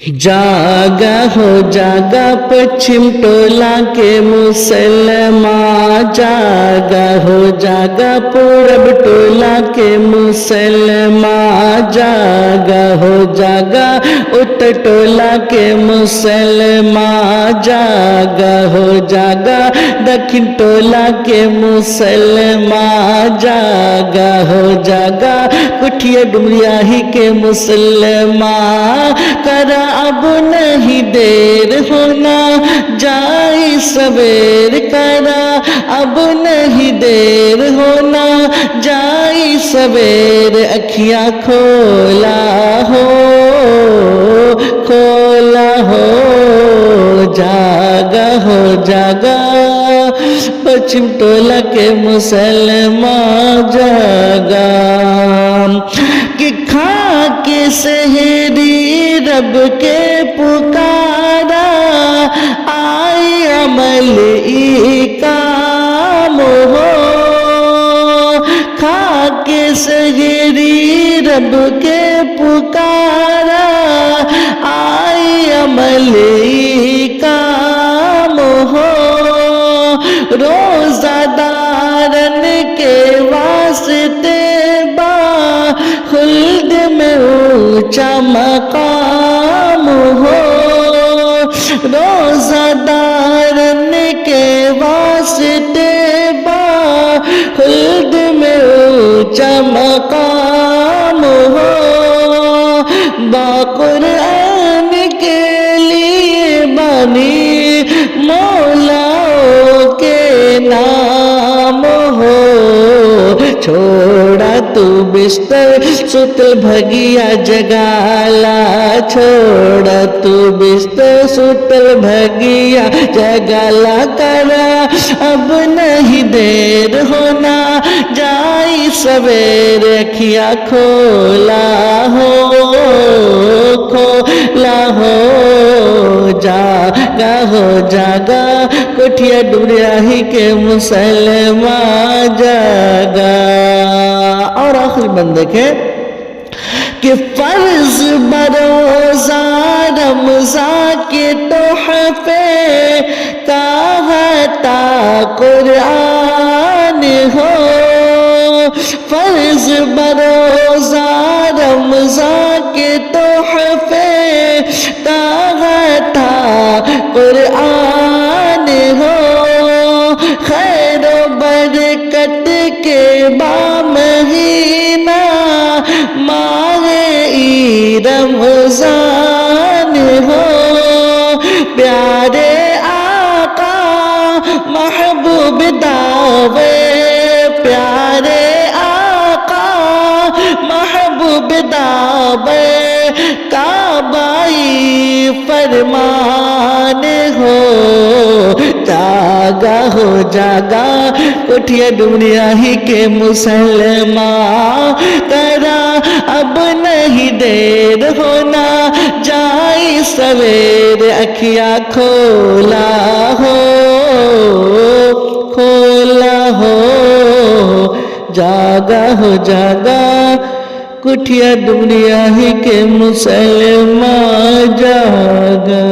जागा हो जागा पश्चिम टोला के मुसलमान, जागा हो जागा पूरब टोला के मुसलमान, जागा हो जागा उत्तर टोला के मुसलमान, जागा हो जागा दक्षिण टोला के मुसलमान, जागा हो जागा कुठिया डुमरियाही के मुसलमान। करा अब नहीं देर होना जाए सवेर, करा अब नहीं देर होना जाए सवेर, अखियां खोला हो जागा हो जागा पश्चिम टोला के मुसलमान, जागा कि खा के सहरी रब के पुकारा, आए अमल ई काम हो। खा के सहरी रब के पुकारा, आए अमल ई काम हो। रोजादारन के वास्ते खुल्द में ऊंचा मकाम हो। रोजादारन के वास्ते खुल्द में ऊंचा मकाम हो। बाकुरान के लिए बनी मौलाओं के नाम हो। छोड़ा तू बिस्तर सुतल भगिया जगाला, छोड़ा तू बिस्तर सुतल भगिया जगाला, करा अब नहीं देर होना जाई सवेर, अखियां खोला हो जागा कोठिया डुमरियाही के मुसलमान, जागा। और आखिरी बंद देखें कि फर्ज बरोजा रमज़ान के तोहफे कहता कुरान हो। फर्ज बरोजा रमज़ान के तोहफे कहता कुरान हो। खैर बरकत के बामहीना माहे ई रमज़ान हो। प्यारे आका महबूब दावे, प्यारे आका महबूब दावे, काबाई फरमान हो। जागा हो जागा कोठिया डुमरियाही के मुसलमान, करा अब नहीं देर होना जाए सवेर, अखियां खोला हो जागा हो जागा कुठिया डुमरियाही के मुसलमान, जागा।